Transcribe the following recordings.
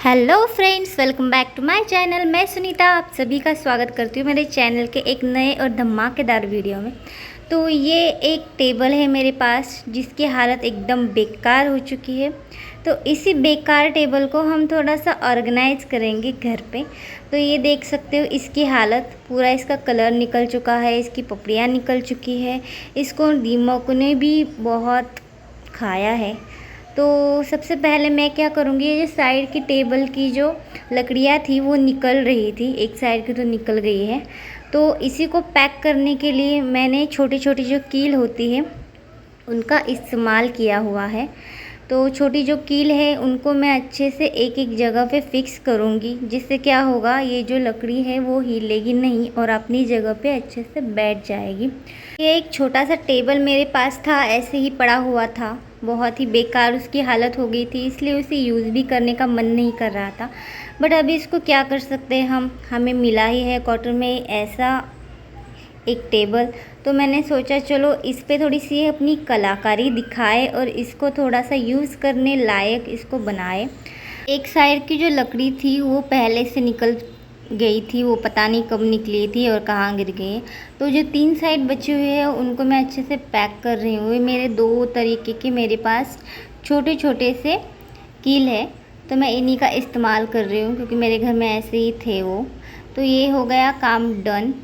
Hello friends, welcome back to my channel. मैं सुनीता आप सभी का स्वागत करती हूँ मेरे चैनल के एक नए और धमाकेदार वीडियो में। तो ये एक टेबल है मेरे पास जिसकी हालत एकदम बेकार हो चुकी है। तो इसी बेकार टेबल को हम थोड़ा सा ऑर्गेनाइज करेंगे घर पे। तो ये देख सकते हो इसकी हालत, पूरा इसका कलर निकल चुका है, इसकी पपड़ियाँ निकल चुकी है, इसको दीमक ने भी बहुत खाया है। तो सबसे पहले मैं क्या करूँगी, ये साइड की टेबल की जो लकड़ियाँ थी वो निकल रही थी, एक साइड की तो निकल गई है। तो इसी को पैक करने के लिए मैंने छोटी छोटी जो कील होती है उनका इस्तेमाल किया हुआ है। तो छोटी जो कील है उनको मैं अच्छे से एक एक जगह पे फिक्स करूँगी, जिससे क्या होगा, ये जो लकड़ी है वो हिलेगी नहीं और अपनी जगह पे अच्छे से बैठ जाएगी। ये एक छोटा सा टेबल मेरे पास था, ऐसे ही पड़ा हुआ था, बहुत ही बेकार उसकी हालत हो गई थी, इसलिए उसे यूज़ भी करने का मन नहीं कर रहा था। बट अभी इसको क्या कर सकते हैं, हमें मिला ही है क्वार्टर में ऐसा एक टेबल। तो मैंने सोचा चलो इस पे थोड़ी सी अपनी कलाकारी दिखाए और इसको थोड़ा सा यूज़ करने लायक इसको बनाए। एक साइड की जो लकड़ी थी वो पहले से निकल गई थी, वो पता नहीं कब निकली थी और कहाँ गिर गई। तो जो 3 साइड बचे हुए हैं उनको मैं अच्छे से पैक कर रही हूँ। मेरे 2 तरीके के मेरे पास छोटे छोटे से कील है, तो मैं इन्हीं का इस्तेमाल कर रही हूँ क्योंकि मेरे घर में ऐसे ही थे वो। तो ये हो गया काम डन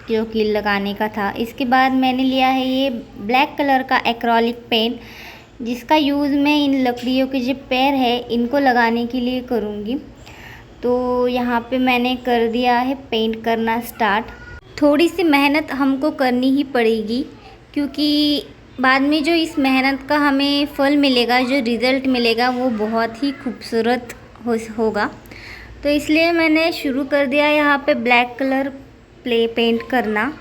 जो कील लगाने का था। इसके बाद मैंने लिया है ये ब्लैक कलर का एक्रेलिक पेंट, जिसका यूज़ मैं इन लकड़ियों के जो पैर है इनको लगाने के लिए करूँगी। तो यहाँ पे मैंने कर दिया है पेंट करना स्टार्ट। थोड़ी सी मेहनत हमको करनी ही पड़ेगी क्योंकि बाद में जो इस मेहनत का हमें फल मिलेगा, जो रिज़ल्ट मिलेगा वो बहुत ही खूबसूरत होगा। तो इसलिए मैंने शुरू कर दिया यहाँ पे ब्लैक कलर पेंट करना।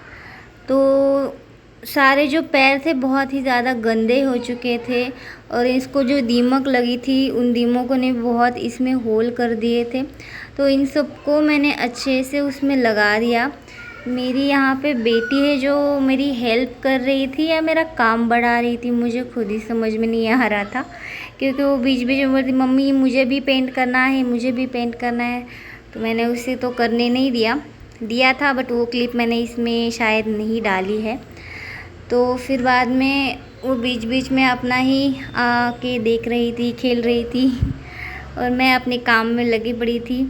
तो सारे जो पैर थे बहुत ही ज़्यादा गंदे हो चुके थे और इसको जो दीमक लगी थी उन दीमकों ने बहुत इसमें होल कर दिए थे। तो इन सबको मैंने अच्छे से उसमें लगा दिया। मेरी यहाँ पे बेटी है जो मेरी हेल्प कर रही थी या मेरा काम बढ़ा रही थी, मुझे खुद ही समझ में नहीं आ रहा था, क्योंकि वो बीच बीच में बोलती मम्मी मुझे भी पेंट करना है, मुझे भी पेंट करना है। तो मैंने उसे तो करने नहीं दिया था, बट वो क्लिप मैंने इसमें शायद नहीं डाली है। तो फिर बाद में वो बीच बीच में अपना ही आके देख रही थी, खेल रही थी और मैं अपने काम में लगी पड़ी थी,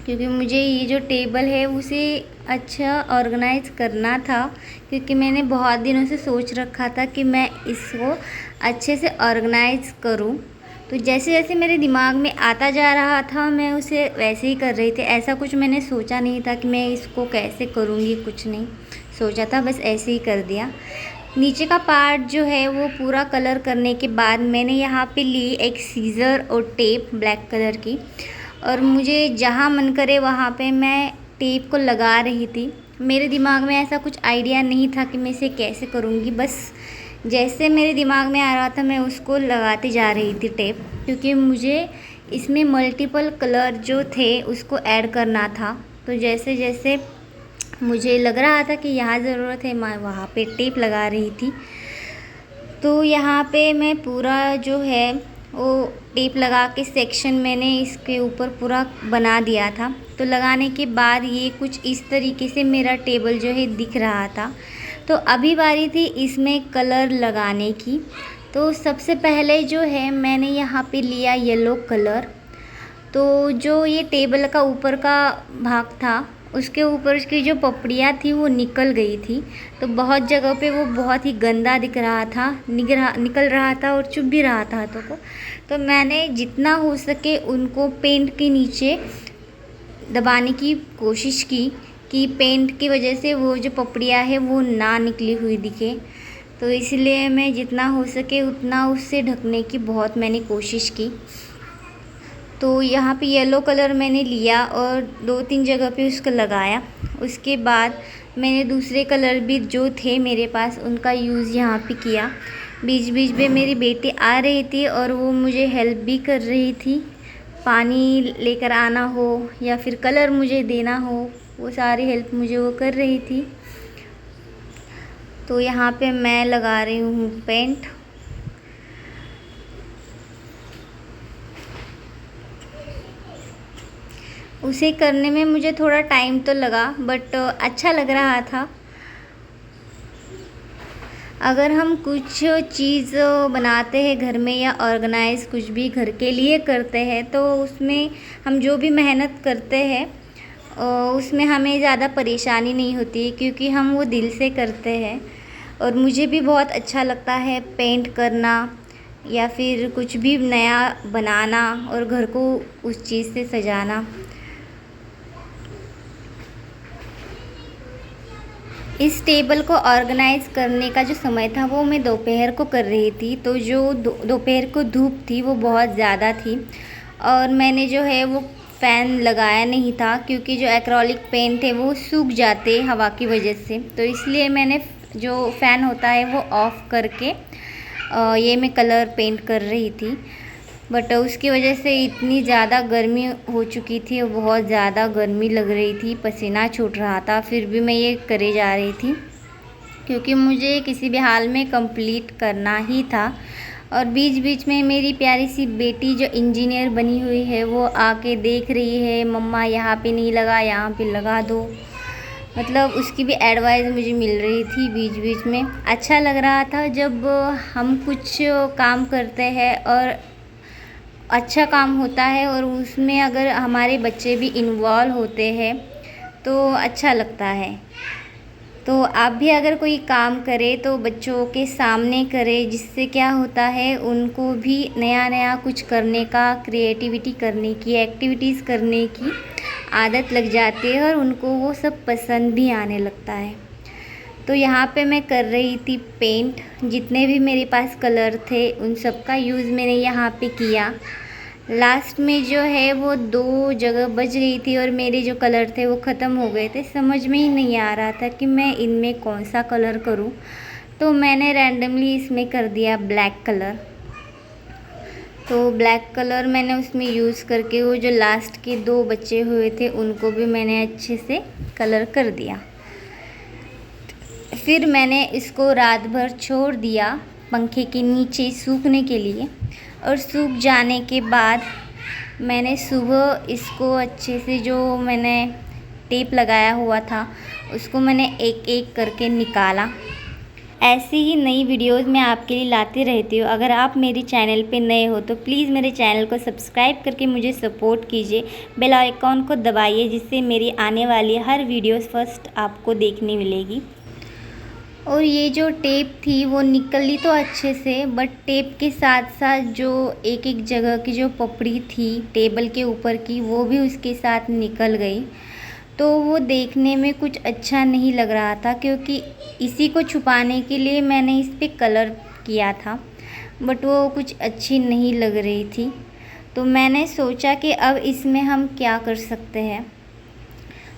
क्योंकि मुझे ये जो टेबल है उसे अच्छा ऑर्गेनाइज करना था। क्योंकि मैंने बहुत दिनों से सोच रखा था कि मैं इसको अच्छे से ऑर्गेनाइज करूं। तो जैसे जैसे मेरे दिमाग में आता जा रहा था मैं उसे वैसे ही कर रही थी। ऐसा कुछ मैंने सोचा नहीं था कि मैं इसको कैसे करूँगी, कुछ नहीं सोचा था, बस ऐसे ही कर दिया। नीचे का पार्ट जो है वो पूरा कलर करने के बाद मैंने यहाँ पे ली एक सीज़र और टेप ब्लैक कलर की, और मुझे जहाँ मन करे वहाँ पे मैं टेप को लगा रही थी। मेरे दिमाग में ऐसा कुछ आइडिया नहीं था कि मैं इसे कैसे करूँगी, बस जैसे मेरे दिमाग में आ रहा था मैं उसको लगाती जा रही थी टेप, क्योंकि मुझे इसमें मल्टीपल कलर जो थे उसको ऐड करना था। तो जैसे जैसे मुझे लग रहा था कि यहाँ ज़रूरत है मैं वहाँ पे टेप लगा रही थी। तो यहाँ पे मैं पूरा जो है वो टेप लगा के सेक्शन मैंने इसके ऊपर पूरा बना दिया था। तो लगाने के बाद ये कुछ इस तरीके से मेरा टेबल जो है दिख रहा था। तो अभी बारी थी इसमें कलर लगाने की। तो सबसे पहले जो है मैंने यहाँ पे लिया येलो कलर। तो जो ये टेबल का ऊपर का भाग था उसके ऊपर की जो पपड़ियाँ थी वो निकल गई थी। तो बहुत जगह पे वो बहुत ही गंदा दिख रहा था, निकल रहा था और चुभ भी रहा था हाथों को। तो मैंने जितना हो सके उनको पेंट के नीचे दबाने की कोशिश की कि पेंट की वजह से वो जो पपड़ियाँ है वो ना निकली हुई दिखे। तो इसलिए मैं जितना हो सके उतना उससे ढकने की बहुत मैंने कोशिश की। तो यहाँ पे येलो कलर मैंने लिया और 2-3 जगह पे उसको लगाया। उसके बाद मैंने दूसरे कलर भी जो थे मेरे पास उनका यूज़ यहाँ पे किया। बीच बीच में मेरी बेटी आ रही थी और वो मुझे हेल्प भी कर रही थी, पानी लेकर आना हो या फिर कलर मुझे देना हो, वो सारी हेल्प मुझे वो कर रही थी। तो यहाँ पे मैं लगा रही हूँ पेंट। उसे करने में मुझे थोड़ा टाइम तो लगा, बट अच्छा लग रहा था। अगर हम कुछ चीज़ बनाते हैं घर में या ऑर्गेनाइज़ कुछ भी घर के लिए करते हैं, तो उसमें हम जो भी मेहनत करते हैं उसमें हमें ज़्यादा परेशानी नहीं होती, क्योंकि हम वो दिल से करते हैं। और मुझे भी बहुत अच्छा लगता है पेंट करना या फिर कुछ भी नया बनाना और घर को उस चीज़ से सजाना। इस टेबल को ऑर्गेनाइज़ करने का जो समय था वो मैं दोपहर को कर रही थी, तो जो दोपहर को धूप थी वो बहुत ज़्यादा थी और मैंने जो है वो फ़ैन लगाया नहीं था, क्योंकि जो एक्रेलिक पेंट है वो सूख जाते हवा की वजह से। तो इसलिए मैंने जो फ़ैन होता है वो ऑफ़ करके ये मैं कलर पेंट कर रही थी। बट उसकी वजह से इतनी ज़्यादा गर्मी हो चुकी थी, बहुत ज़्यादा गर्मी लग रही थी, पसीना छूट रहा था, फिर भी मैं ये करे जा रही थी क्योंकि मुझे किसी भी हाल में कंप्लीट करना ही था। और बीच बीच में मेरी प्यारी सी बेटी जो इंजीनियर बनी हुई है वो आके देख रही है, मम्मा यहाँ पे नहीं लगा, यहाँ पे लगा दो। मतलब उसकी भी एडवाइस मुझे मिल रही थी बीच बीच में। अच्छा लग रहा था जब हम कुछ काम करते हैं और अच्छा काम होता है और उसमें अगर हमारे बच्चे भी इन्वॉल्व होते हैं तो अच्छा लगता है। तो आप भी अगर कोई काम करें तो बच्चों के सामने करें, जिससे क्या होता है उनको भी नया नया कुछ करने का, क्रिएटिविटी करने की, एक्टिविटीज़ करने की आदत लग जाती है और उनको वो सब पसंद भी आने लगता है। तो यहाँ पे मैं कर रही थी पेंट। जितने भी मेरे पास कलर थे उन सब का यूज़ मैंने यहाँ पे किया। लास्ट में जो है वो 2 जगह बच गई थी और मेरे जो कलर थे वो ख़त्म हो गए थे। समझ में ही नहीं आ रहा था कि मैं इनमें कौन सा कलर करूँ, तो मैंने रैंडमली इसमें कर दिया ब्लैक कलर। तो ब्लैक कलर मैंने उसमें यूज़ करके वो जो लास्ट के 2 बचे हुए थे उनको भी मैंने अच्छे से कलर कर दिया। फिर मैंने इसको रात भर छोड़ दिया पंखे के नीचे सूखने के लिए, और सूख जाने के बाद मैंने सुबह इसको अच्छे से, जो मैंने टेप लगाया हुआ था उसको मैंने एक एक करके निकाला। ऐसी ही नई वीडियोस मैं आपके लिए लाती रहती हूँ। अगर आप मेरे चैनल पे नए हो तो प्लीज़ मेरे चैनल को सब्सक्राइब करके मुझे सपोर्ट कीजिए, बेल आइकॉन को दबाइए, जिससे मेरी आने वाली हर वीडियोस फर्स्ट आपको देखने मिलेगी। और ये जो टेप थी वो निकली तो अच्छे से, बट टेप के साथ साथ जो एक एक जगह की जो पपड़ी थी टेबल के ऊपर की वो भी उसके साथ निकल गई। तो वो देखने में कुछ अच्छा नहीं लग रहा था, क्योंकि इसी को छुपाने के लिए मैंने इस पे कलर किया था, बट वो कुछ अच्छी नहीं लग रही थी। तो मैंने सोचा कि अब इसमें हम क्या कर सकते हैं।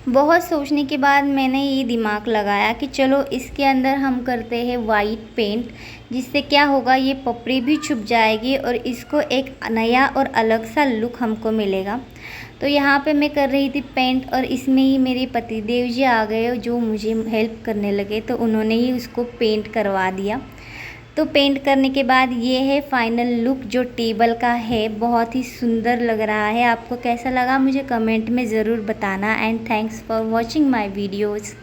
बहुत सोचने के बाद मैंने ये दिमाग लगाया कि चलो इसके अंदर हम करते हैं वाइट पेंट, जिससे क्या होगा, ये पपड़ी भी छुप जाएगी और इसको एक नया और अलग सा लुक हमको मिलेगा। तो यहाँ पे मैं कर रही थी पेंट और इसमें ही मेरे पतिदेव जी आ गए जो मुझे हेल्प करने लगे, तो उन्होंने ही उसको पेंट करवा दिया। तो पेंट करने के बाद ये है फाइनल लुक जो टेबल का है। बहुत ही सुंदर लग रहा है। आपको कैसा लगा मुझे कमेंट में ज़रूर बताना। And thanks for watching my videos.